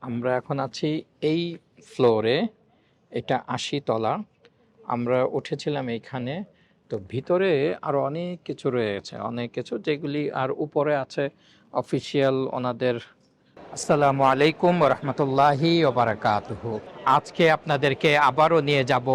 আমরা এখন আছি এই ফ্লোরে, এটা ৮০ তলা। আমরা উঠেছিলাম এইখানে। তো ভিতরে আরও অনেক কিছু রয়েছে, অনেক কিছু যেগুলি আর উপরে আছে অফিসিয়াল ওনাদের। আসসালামু আলাইকুম রহমতুল্লাহি ওবারাকাতুহু। আজকে আপনাদেরকে আবারও নিয়ে যাব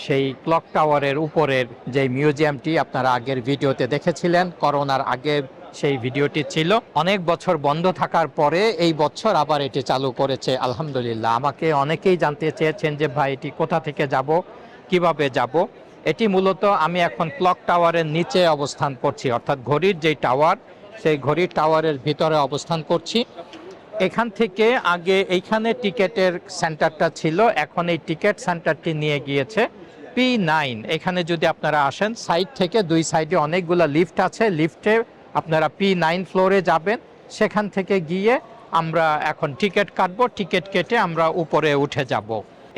সেই ক্লক টাওয়ারের উপরের যে মিউজিয়ামটি আপনারা আগের ভিডিওতে দেখেছিলেন। করোনার আগে সেই ভিডিওটি ছিল। অনেক বছর বন্ধ থাকার পরে এই বছর আবার এটি চালু করেছে, আলহামদুলিল্লাহ। আমাকে অনেকেই জানতে চেয়েছেন যে ভাই এটি কোথা থেকে যাব, কিভাবে যাব। এটি মূলত আমি এখন ক্লক টাওয়ারের নিচে অবস্থান করছি, অর্থাৎ ঘড়ির যেই টাওয়ার, সেই ঘড়ির টাওয়ারের ভিতরে অবস্থান করছি। এখান থেকে আগে এইখানে টিকেটের সেন্টারটা ছিল, এখন এই টিকেট সেন্টারটি নিয়ে গিয়েছে P9। এখানে যদি আপনারা আসেন, সাইড থেকে দুই সাইডে অনেকগুলো লিফট আছে, লিফটে আপনারা P9 ফ্লোরে যাবেন। সেখান থেকে গিয়ে আমরা এখন টিকিট কাটবো, টিকিট কেটে আমরা উপরে উঠে যাব।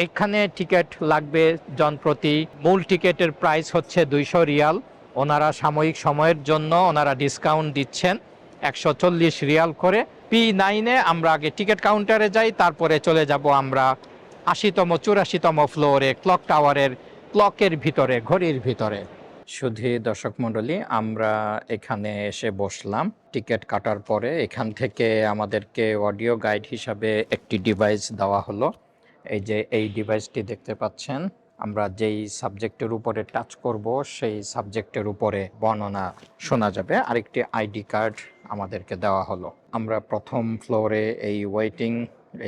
এখানে টিকিট লাগবে জনপ্রতি। মূল টিকিটের প্রাইস হচ্ছে 200 রিয়াল। ওনারা সাময়িক সময়ের জন্য ওনারা ডিসকাউন্ট দিচ্ছেন 140 রিয়াল করে। P9-এ আমরা আগে টিকিট কাউন্টারে যাই, তারপরে চলে যাব আমরা ৮০তম ৮৪তম ফ্লোরে ক্লক টাওয়ারের ক্লকের ভিতরে, ঘড়ির ভিতরে। শুধু দর্শক মণ্ডলী, আমরা এখানে এসে বসলাম টিকিট কাটার পরে। এখান থেকে আমাদেরকে অডিও গাইড হিসাবে একটি ডিভাইস দেওয়া হলো। এই যে এই ডিভাইসটি দেখতে পাচ্ছেন, আমরা যেই সাবজেক্টের উপরে টাচ করব সেই সাবজেক্টের উপরে বর্ণনা শোনা যাবে। আরেকটি আইডি কার্ড আমাদেরকে দেওয়া হলো। আমরা প্রথম ফ্লোরে এই ওয়েটিং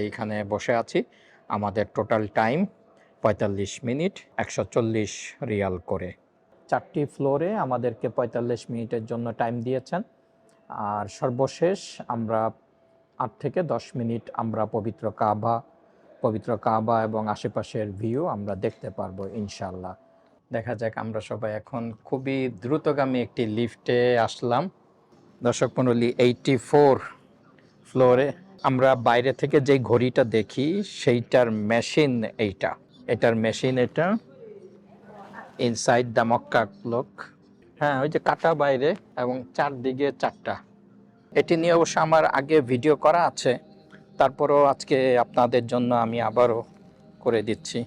এইখানে বসে আছি। আমাদের টোটাল টাইম ৪৫ মিনিট, ১৪০ রিয়াল করে। 4টি ফ্লোরে আমাদেরকে ৪৫ মিনিটের জন্য টাইম দিয়েছেন। আর সর্বশেষ আমরা ৮ থেকে ১০ মিনিট আমরা পবিত্র কাবা এবং আশেপাশের ভিউ আমরা দেখতে পারবো ইনশাল্লাহ। দেখা যাক। আমরা সবাই এখন খুবই দ্রুতগামী একটি লিফটে আসলাম। দর্শক মণ্ডলী, 84 ফ্লোরে। আমরা বাইরে থেকে যে ঘড়িটা দেখি সেইটার মেশিন এটার মেশিন এটা ইনসাইড দ্য মক্কা ক্লক। হ্যাঁ, ওই যে কাটা বাইরে এবং চারদিকে চারটা। এটি নিয়ে অবশ্য আমার আগে ভিডিও করা আছে, তারপরও আজকে আপনাদের জন্য আমি আবারও করে দিচ্ছি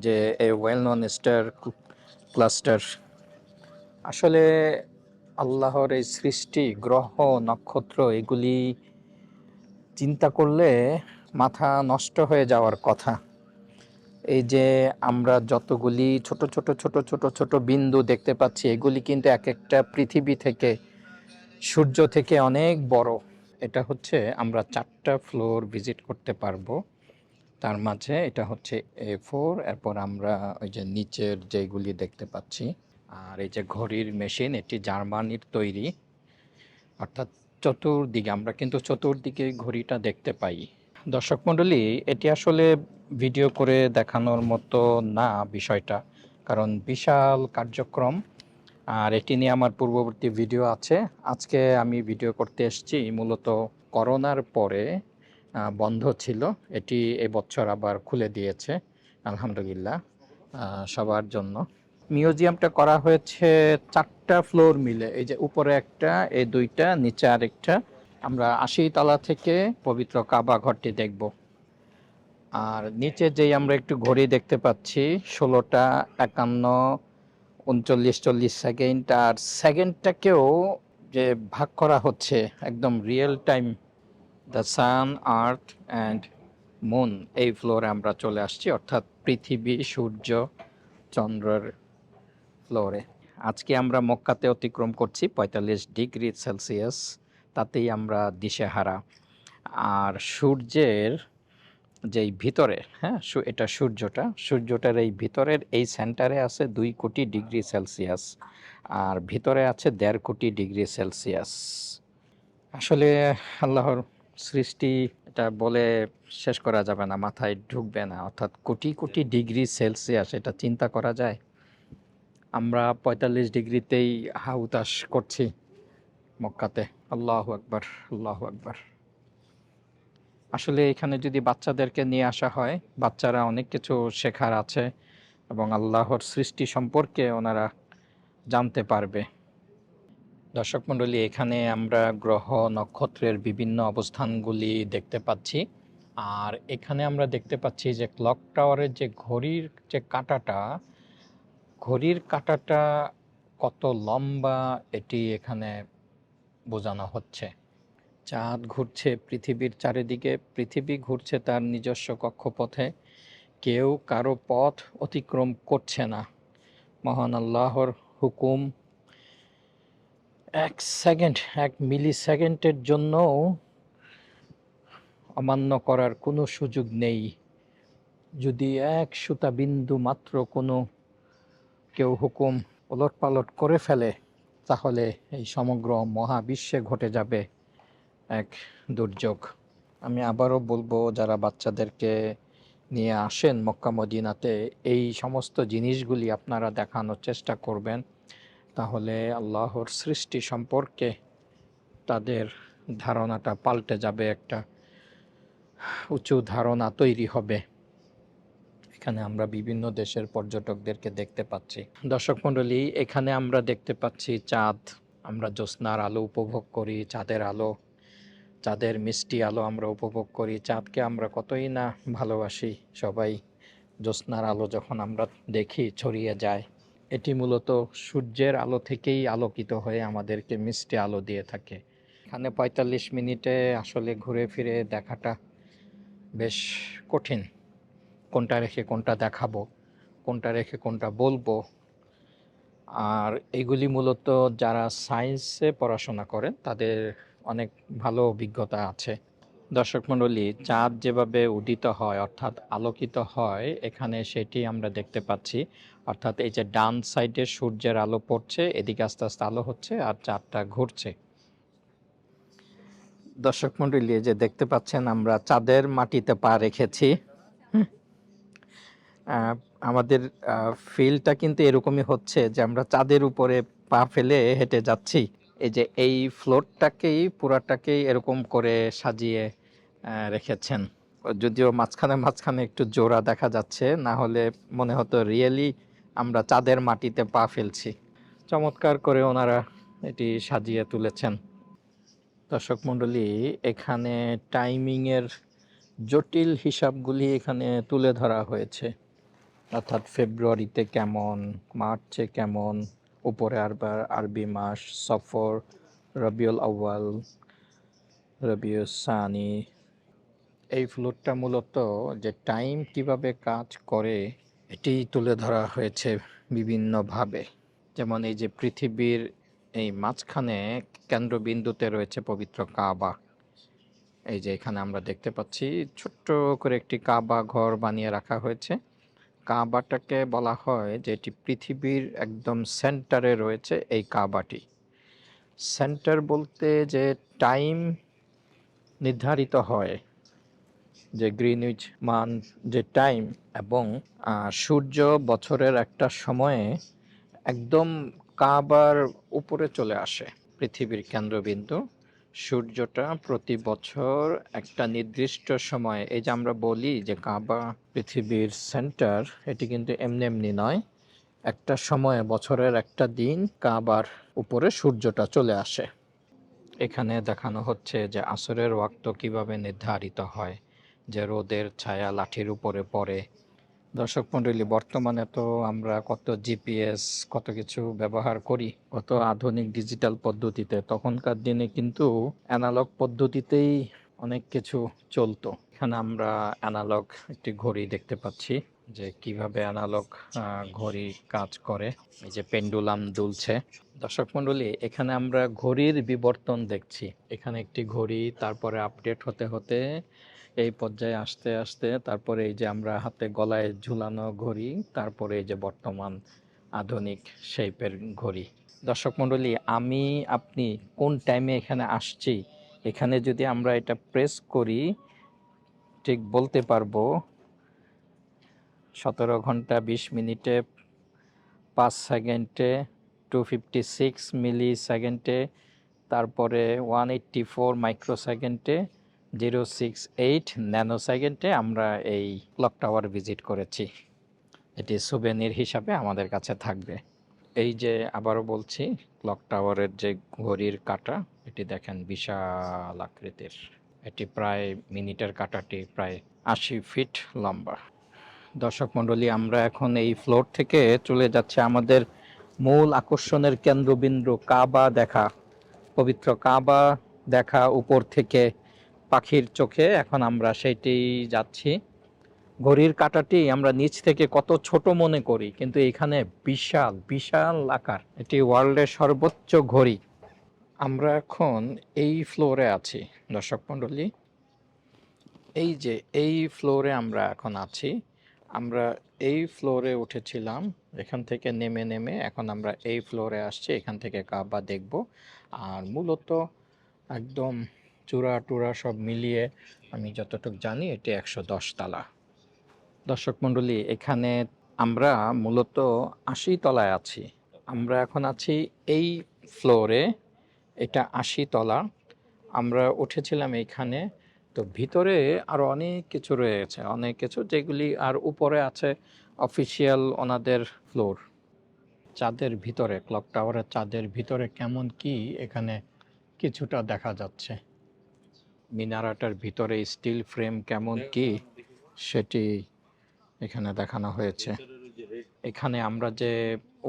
যে এ ওয়েল নন স্টার ক্লাস্টার। আসলে আল্লাহর এই সৃষ্টি, গ্রহ নক্ষত্র, এগুলি চিন্তা করলে মাথা নষ্ট হয়ে যাওয়ার কথা। এই যে আমরা যতগুলি ছোট ছোট ছোট ছোট ছোট বিন্দু দেখতে পাচ্ছি, এগুলি কিন্তু এক একটা পৃথিবী থেকে, সূর্য থেকে অনেক বড়। এটা হচ্ছে আমরা 4টা ফ্লোর ভিজিট করতে পারবো। তার মাঝে এটা হচ্ছে A4। এরপর আমরা ওই যে নিচের যেগুলি দেখতে পাচ্ছি। আর এই যে ঘড়ির মেশিন, এটি জার্মানির তৈরি, অর্থাৎ চতুর্দিকে আমরা কিন্তু চতুর্দিকে ঘড়িটা দেখতে পাই। দর্শক মণ্ডলী, এটি আসলে ভিডিও করে দেখানোর মতো না বিষয়টা, কারণ বিশাল কার্যক্রম। আর এটি নিয়ে আমার পূর্ববর্তী ভিডিও আছে। আজকে আমি ভিডিও করতে এসেছি মূলত করোনার পরে বন্ধ ছিল, এটি এবছর আবার খুলে দিয়েছে আলহামদুলিল্লাহ সবার জন্য। মিউজিয়ামটা করা হয়েছে 4টা ফ্লোর মিলে। এই যে উপরে একটা, এই 2টা, নিচে আরেকটা। আমরা 80 তলা থেকে পবিত্র কাবা ঘরটি দেখব। আর নিচে যেই আমরা একটু ঘড়ি দেখতে পাচ্ছি, 16টা 51 39 40 সেকেন্ড। আর সেকেন্ডটাকেও যে ভাগ করা হচ্ছে একদম real time. The sun, earth and moon, এই ফ্লোরে আমরা চলে আসছি, অর্থাৎ পৃথিবী, সূর্য, চন্দ্রের ফ্লোরে। আজকে আমরা মক্কাতে অতিক্রম করছি ৪৫ ডিগ্রি সেলসিয়াস, তাতেই আমরা দিশেহারা। আর সূর্যের যেই ভিতরে, হ্যাঁ এটা সূর্যটার এই ভিতরের এই সেন্টারে আছে 2 কোটি ডিগ্রি সেলসিয়াস, আর ভিতরে আছে 1.5 কোটি ডিগ্রি সেলসিয়াস। আসলে আল্লাহর সৃষ্টি, এটা বলে শেষ করা যাবে না, মাথায় ঢুকবে না। অর্থাৎ কোটি কোটি ডিগ্রি সেলসিয়াস, এটা চিন্তা করা যায়? আমরা ৪৫ ডিগ্রিতেই হাহুতাশ করছি মক্কাতে। আল্লাহু আকবার, আল্লাহু আকবার। আসলে এখানে যদি বাচ্চাদেরকে নিয়ে আসা হয়, বাচ্চারা অনেক কিছু শেখার আছে এবং আল্লাহর সৃষ্টি সম্পর্কে ওনারা জানতে পারবে। দর্শক মণ্ডলী, এখানে আমরা গ্রহ নক্ষত্রের বিভিন্ন অবস্থানগুলি দেখতে পাচ্ছি। আর এখানে আমরা দেখতে পাচ্ছি যে ক্লক টাওয়ারের যে ঘড়ির কাঁটাটা কত লম্বা এটি এখানে বোঝানো হচ্ছে। চাঁদ ঘুরছে পৃথিবীর চারিদিকে, পৃথিবী ঘুরছে তার নিজস্ব কক্ষপথে, কেউ কারো পথ অতিক্রম করছে না। মহান আল্লাহর হুকুম 1 সেকেন্ড, 1 মিলি সেকেন্ডের জন্যও অমান্য করার কোনো সুযোগ নেই। যদি এক সুতা বিন্দু মাত্র কোনো কেউ হুকুম ওলটপালট করে ফেলে, তাহলে এই সমগ্র মহাবিশ্বে ঘটে যাবে এক দুর্যোগ। আমি আবারও বলবো, যারা বাচ্চাদেরকে নিয়ে আসেন মক্কা মদিনাতে, এই সমস্ত জিনিসগুলি আপনারা দেখানোর চেষ্টা করবেন, তাহলে আল্লাহর সৃষ্টি সম্পর্কে তাদের ধারণাটা পাল্টে যাবে, একটা উঁচু ধারণা তৈরি হবে। এখানে আমরা বিভিন্ন দেশের পর্যটকদেরকে দেখতে পাচ্ছি। দর্শক মণ্ডলী, এখানে আমরা দেখতে পাচ্ছি চাঁদ। আমরা জ্যোৎস্নার আলো উপভোগ করি, চাঁদের মিষ্টি আলো আমরা উপভোগ করি। চাঁদকে আমরা কতই না ভালোবাসি সবাই। জ্যোৎস্নার আলো যখন আমরা দেখি ছড়িয়ে যায়, এটি মূলত সূর্যের আলো থেকেই আলোকিত হয়ে আমাদেরকে মিষ্টি আলো দিয়ে থাকে। এখানে 45 মিনিটে আসলে ঘুরে ফিরে দেখাটা বেশ কঠিন। কোনটা রেখে কোনটা দেখাবো, কোনটা রেখে কোনটা বলবো। আর এগুলি মূলত যারা সায়েন্সে পড়াশোনা করেন তাদের অনেক ভালো অভিজ্ঞতা আছে। দর্শক মণ্ডলী, চাঁদ যেভাবে উদিত হয় অর্থাৎ আলোকিত হয়, এখানে সেটি আমরা দেখতে পাচ্ছি। অর্থাৎ এই যে ডান সাইডে সূর্যের আলো পড়ছে, এদিকে আস্তে আস্তে আলো হচ্ছে আর চাঁদটা ঘুরছে। দর্শক মণ্ডলী, যে দেখতে পাচ্ছেন আমরা চাঁদের মাটিতে পা রেখেছি। আমাদের ফিলটা কিন্তু এরকমই হচ্ছে যে আমরা চাঁদের উপরে পা ফেলে হেঁটে যাচ্ছি। এই যে এই ফ্লোরটাকেই পুরাটাকেই এরকম করে সাজিয়ে রেখেছেন। যদিও মাঝখানে একটু জোড়া দেখা যাচ্ছে, না হলে মনে হতো রিয়েলি আমরা চাঁদের মাটিতে পা ফেলছি। চমৎকার করে ওনারা এটি সাজিয়ে তুলেছেন। দর্শক মণ্ডলী, এখানে টাইমিংয়ের জটিল হিসাবগুলি এখানে তুলে ধরা হয়েছে। অর্থাৎ ফেব্রুয়ারিতে কেমন, মার্চে কেমন, উপরে আরবি মাস, সফর, রবিউল আউয়াল, রবিউল সানি। এই ফ্লোরটা মূলত যে টাইম কিভাবে কাজ করে এটি তুলে ধরা হয়েছে বিভিন্নভাবে। যেমন এই যে পৃথিবীর এই মাঝখানে কেন্দ্রবিন্দুতে রয়েছে পবিত্র কাবা। এই যে এখানে আমরা দেখতে পাচ্ছি ছোট্ট করে একটি কাবা ঘর বানিয়ে রাখা হয়েছে। কাবাটাকে বলা হয় যে এটি পৃথিবীর একদম সেন্টারে রয়েছে এই কাবাটি। সেন্টার বলতে যে টাইম নির্ধারিত হয়, যে গ্রিনউইচ মান যে টাইম, এবং সূর্য বছরের একটা সময়ে একদম কাবার উপরে চলে আসে, পৃথিবীর কেন্দ্রবিন্দু। সূর্যটা প্রতি বছর একটা নির্দিষ্ট সময়ে, এই যে আমরা বলি যে কাবা পৃথিবীর সেন্টার, এটি কিন্তু এমনি এমনি নয়। একটা সময়ে বছরের একটা দিন কাবার উপরে সূর্যটা চলে আসে। এখানে দেখানো হচ্ছে যে আসরের ওয়াক্ত কিভাবে নির্ধারিত হয়, যে রোদের ছায়া লাঠির উপরে পড়ে। দর্শক মণ্ডলী, বর্তমানে তো আমরা কত জিপিএস কত কিছু ব্যবহার করি, কত আধুনিক ডিজিটাল পদ্ধতিতে। তখনকার দিনে কিন্তু অ্যানালগ পদ্ধতিতেই অনেক কিছু চলতো। এখানে আমরা অ্যানালগ একটি ঘড়ি দেখতে পাচ্ছি, যে কিভাবে অ্যানালগ ঘড়ি কাজ করে। এই যে পেন্ডুলাম দুলছে। দর্শক মণ্ডলী, এখানে আমরা ঘড়ির বিবর্তন দেখছি। এখানে একটি ঘড়ি, তারপরে আপডেট হতে হতে এই পর্যায়ে আসতে আসতে তারপরে এই যে আমরা হাতে গলায় ঝুলানো ঘড়ি, তারপরে এই যে বর্তমান আধুনিক শেপের ঘড়ি। দর্শক মণ্ডলী, আমি আপনি কোন টাইমে এখানে আসছি, এখানে যদি আমরা এটা প্রেস করি, ঠিক বলতে পারবো 17 ঘন্টা 20 মিনিটে 5 সেকেন্ডে, 256 মিলি সেকেন্ডে, তারপরে 184 মাইক্রো সেকেন্ডে, 068 ন্যানো সেকেন্ডে আমরা এই ক্লক টাওয়ার ভিজিট করেছি। এটি সুভেনির হিসাবে আমাদের কাছে থাকবে। এই যে আবারও বলছি, ক্লক টাওয়ারের যে ঘড়ির কাঁটা, এটি দেখেন বিশাল আকৃতির। এটি প্রায় মিনিটের কাঁটাটি প্রায় 80 ফিট লম্বা। দর্শক মণ্ডলী, আমরা এখন এই ফ্লোর থেকে চলে যাচ্ছে আমাদের মূল আকর্ষণের কেন্দ্রবিন্দু কাবা দেখা, পবিত্র কাবা দেখা উপর থেকে পাখির চোখে। এখন আমরা সেইটি যাচ্ছি। ঘড়ির কাঁটাটি আমরা নিচ থেকে কত ছোট মনে করি, কিন্তু এখানে বিশাল বিশাল আকার। এটি ওয়ার্ল্ডের সর্বোচ্চ ঘড়ি। আমরা এখন এই ফ্লোরে আছি দর্শক মণ্ডলী। এই যে এই ফ্লোরে আমরা এখন আছি। আমরা এই ফ্লোরে উঠেছিলাম, এখান থেকে নেমে নেমে এখন আমরা এই ফ্লোরে আসছি। এখান থেকে কাবা দেখব। আর মূলত একদম চূড়া টুরা সব মিলিয়ে আমি যতটুকু জানি এটি 110 তলা। দর্শক মণ্ডলী, এখানে আমরা মূলত 80 তলায় আছি। আমরা এখন আছি এই ফ্লোরে, এটা 80 তলা। আমরা উঠেছিলাম এইখানে। তো ভিতরে আরও অনেক কিছু রয়েছে, অনেক কিছু যেগুলি আর উপরে আছে অফিসিয়াল ওনাদের ফ্লোর। চাঁদের ভিতরে, ক্লক টাওয়ারের চাঁদের ভিতরে কেমন কি এখানে কিছুটা দেখা যাচ্ছে। মিনারাটার ভিতরে স্টিল ফ্রেম কেমন কি সেটি এখানে দেখানো হয়েছে। এখানে আমরা যে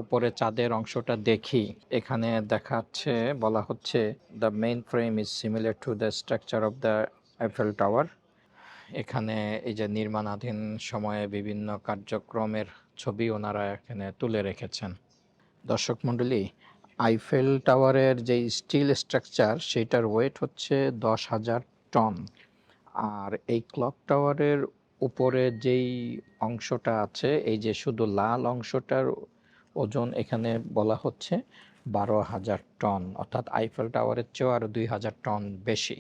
উপরে চাঁদের অংশটা দেখি, এখানে দেখাচ্ছে, বলা হচ্ছে the main frame is similar to the structure of the Eiffel tower. এখানে এই যে নির্মাণাধীন সময়ে বিভিন্ন কার্যক্রমের ছবি ওনারা এখানে তুলে রেখেছেন। দর্শক মণ্ডলী, আইফেল টাওয়ারের যে স্টিল স্ট্রাকচার সেটার ওয়েট হচ্ছে 10,000 টন। আর এই ক্লক টাওয়ারের উপরে যেই অংশটা আছে, এই যে শুধু লাল অংশটার ওজন এখানে বলা হচ্ছে 12,000 টন, অর্থাৎ আইফেল টাওয়ারের চেয়েও আরও 2,000 টন বেশি।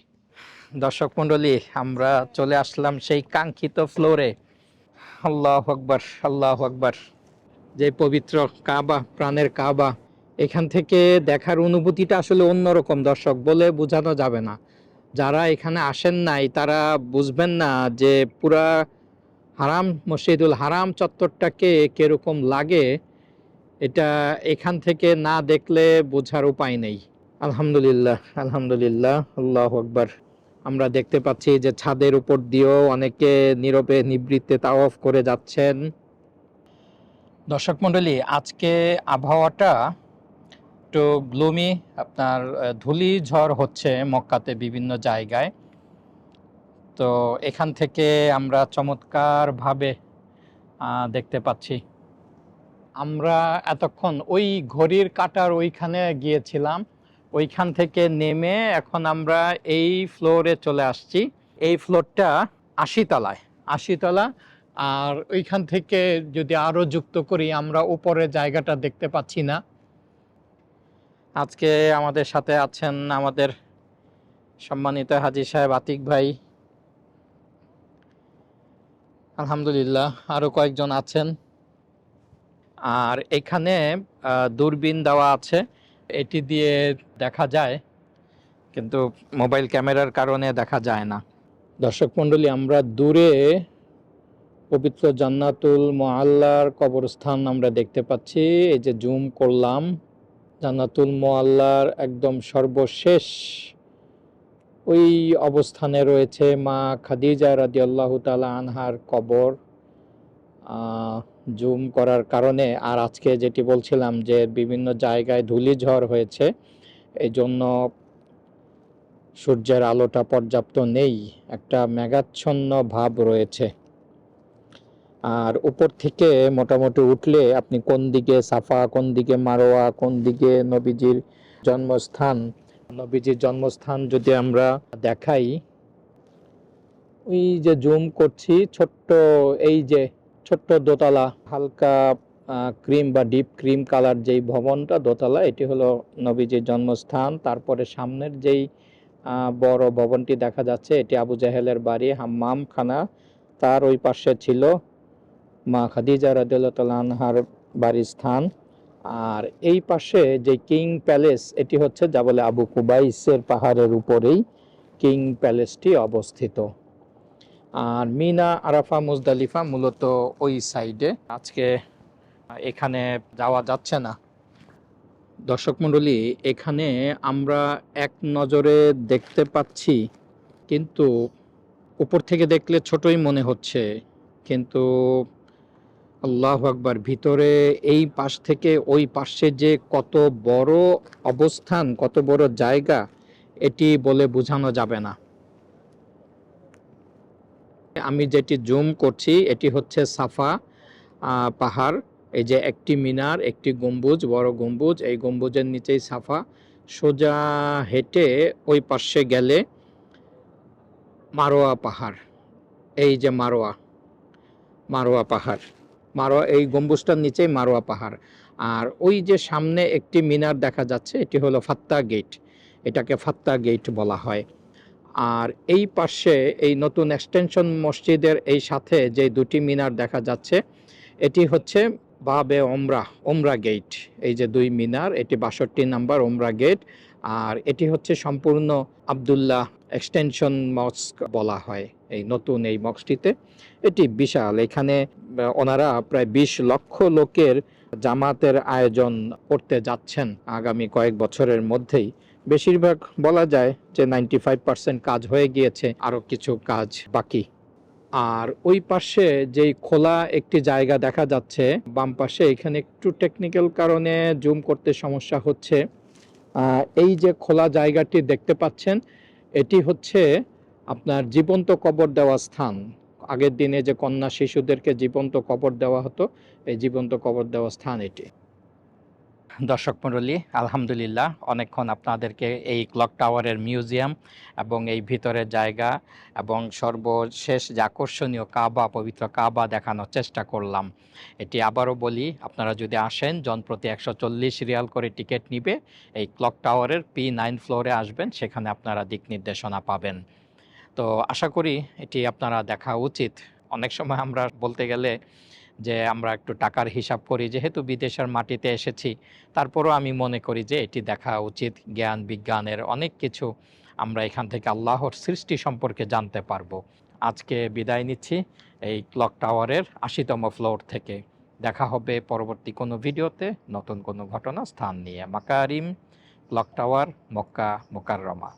দর্শক মণ্ডলী, আমরা চলে আসলাম সেই কাঙ্ক্ষিত ফ্লোরে। আল্লাহু আকবার, আল্লাহু আকবার। যে পবিত্র কাবা, প্রাণের কাবা, এখান থেকে দেখার অনুভূতিটা আসলে অন্যরকম দর্শক, বলে বোঝানো যাবে না। যারা এখানে আসেন নাই তারা বুঝবেন না যে পুরা হারাম, মসজিদুল হারাম চত্বরটাকে কিরকম লাগে। এটা এখান থেকে না দেখলে বোঝার উপায় নেই। আলহামদুলিল্লাহ, আলহামদুলিল্লাহ, আল্লাহু আকবার। আমরা দেখতে পাচ্ছি যে ছাদের উপর দিয়েও অনেকে নীরবে নিবৃত্তে তাওয়াফ করে যাচ্ছেন। দর্শক মণ্ডলী, আজকে আবহাওয়াটা একটু গ্লুমি, আপনার ধূলি ঝড় হচ্ছে মক্কাতে বিভিন্ন জায়গায়। তো এখান থেকে আমরা চমৎকারভাবে দেখতে পাচ্ছি। আমরা এতক্ষণ ওই ঘড়ির কাঁটার ওইখানে গিয়েছিলাম, ওইখান থেকে নেমে এখন আমরা এই ফ্লোরে চলে আসছি। এই ফ্লোরটা 80 তলায়, 80 তলা। আর ওইখান থেকে যদি আরও যুক্ত করি, আমরা উপরে জায়গাটা দেখতে পাচ্ছি না। আজকে আমাদের সাথে আছেন আমাদের সম্মানিত হাজী সাহেব আতিক ভাই, আলহামদুলিল্লাহ আরও কয়েকজন আছেন। আর এখানে দূরবীন দেওয়া আছে, এটি দিয়ে দেখা যায়, কিন্তু মোবাইল ক্যামেরার কারণে দেখা যায় না। দর্শক মণ্ডলী, আমরা দূরে পবিত্র জান্নাতুল মুআল্লার কবরস্থান আমরা দেখতে পাচ্ছি। এই যে জুম করলাম, জান্নাতুল মুআল্লার একদম সর্বশেষ ওই অবস্থানে রয়েছে মা খাদিজা রাদিয়াল্লাহু তাআলা আনহার কবর। জুম করার কারণে, আর আজকে যেটি বলছিলাম যে বিভিন্ন জায়গায় ধূলিঝড় হয়েছে, এই জন্য সূর্যের আলোটা পর্যাপ্ত নেই, একটা মেঘাচ্ছন্ন ভাব রয়েছে। আর উপর থেকে মোটামুটি উঠলে আপনি কোন দিকে সাফা, কোন দিকে মারোয়া, কোন দিকে নবীজির জন্মস্থান, নবীজির জন্মস্থান যদি আমরা দেখাই, ওই যে জুম করছি, ছোট্ট এই যে ছোট্ট দোতলা, হালকা ক্রিম বা ডিপ ক্রিম কালার যেই ভবনটা দোতলা, এটি হলো নবীজির জন্মস্থান। তারপরে সামনের যেই বড় ভবনটি দেখা যাচ্ছে, এটি আবু জাহেলের বাড়ি, হাম্মাম খানা। তার ওই পাশে ছিল মা খাদিজা রাদিয়াল্লাহু তাআলা আনহার বাড়ির স্থান। আর এই পাশে যে কিং প্যালেস, এটি হচ্ছে জাবলে আবু কুবাইসের পাহাড়ের উপরেই কিং প্যালেসটি অবস্থিত। আর মিনা, আরাফা, মুজদালিফা মূলত ওই সাইডে। আজকে এখানে যাওয়া যাচ্ছে না। দর্শক মণ্ডলী, এখানে আমরা এক নজরে দেখতে পাচ্ছি কিন্তু উপর থেকে দেখলে ছোটই মনে হচ্ছে, কিন্তু আল্লাহু আকবার, ভিতরে এই পাশ থেকে ওই পাশে যে কত বড় অবস্থান, কত বড় জায়গা, এটি বলে বোঝানো যাবে না। আমি যেটি জুম করছি এটি হচ্ছে সাফা পাহাড়। এই যে একটি মিনার, একটি গম্বুজ, বড় গম্বুজ, এই গম্বুজের নিচেই সাফা। সোজা হেঁটে ওই পাশে গেলে মারোয়া পাহাড়। এই যে মারোয়া, মারোয়া পাহাড়, মারোয়া, এই গম্বুজটার নিচেই মারোয়া পাহাড়। আর ওই যে সামনে একটি মিনার দেখা যাচ্ছে, এটি হলো ফাত্তা গেট, এটাকে ফাত্তা গেট বলা হয়। আর এই পাশে এই নতুন এক্সটেনশন মসজিদের এই সাথে যে দুটি মিনার দেখা যাচ্ছে, এটি হচ্ছে বাবে ওমরা গেট। এই যে দুই মিনার, এটি ৬২ নাম্বার ওমরা গেট। আর এটি হচ্ছে সম্পূর্ণ আবদুল্লাহ এক্সটেনশন মস্ক বলা হয় এই নতুন এই মস্কটিতে। এটি বিশাল, এখানে ওনারা প্রায় ২০ লক্ষ লোকের জামাতের আয়োজন করতে যাচ্ছেন আগামী কয়েক বছরের মধ্যেই। বেশিরভাগ বলা যায় যে ৯৫% কাজ হয়ে গিয়েছে, আরও কিছু কাজ বাকি। আর ওই পাশে যেই খোলা একটি জায়গা দেখা যাচ্ছে বাম পাশে, এখানে একটু টেকনিক্যাল কারণে জুম করতে সমস্যা হচ্ছে। এই যে খোলা জায়গাটি দেখতে পাচ্ছেন, এটি হচ্ছে আপনার জীবন্ত কবর দেওয়া স্থান। আগের দিনে যে কন্যা শিশুদেরকে জীবন্ত কবর দেওয়া হতো, এই জীবন্ত কবর দেওয়া স্থান এটি। দর্শক মণ্ডলী, আলহামদুলিল্লাহ অনেকক্ষণ আপনাদেরকে এই ক্লক টাওয়ারের মিউজিয়াম এবং এই ভিতরের জায়গা এবং সর্বশেষ যে আকর্ষণীয় কাবা, পবিত্র কাবা দেখানোর চেষ্টা করলাম। এটি আবারও বলি, আপনারা যদি আসেন জনপ্রতি ১৪০ রিয়াল করে টিকিট নিবে। এই ক্লক টাওয়ারের P9 ফ্লোরে আসবেন, সেখানে আপনারা দিক নির্দেশনা পাবেন। তো আশা করি এটি আপনারা দেখা উচিত। অনেক সময় আমরা বলতে গেলে যে আমরা একটু টাকার হিসাব করি, যেহেতু বিদেশের মাটিতে এসেছি, তারপরও আমি মনে করি যে এটি দেখা উচিত। জ্ঞান বিজ্ঞানের অনেক কিছু আমরা এখান থেকে আল্লাহর সৃষ্টি সম্পর্কে জানতে পারবো। আজকে বিদায় নিচ্ছি এই ক্লক টাওয়ারের ৮০তম ফ্লোর থেকে। দেখা হবে পরবর্তী কোনো ভিডিওতে নতুন কোনো ঘটনা স্থান নিয়ে। মাকারিম ক্লক টাওয়ার, মক্কা মুকাররমা।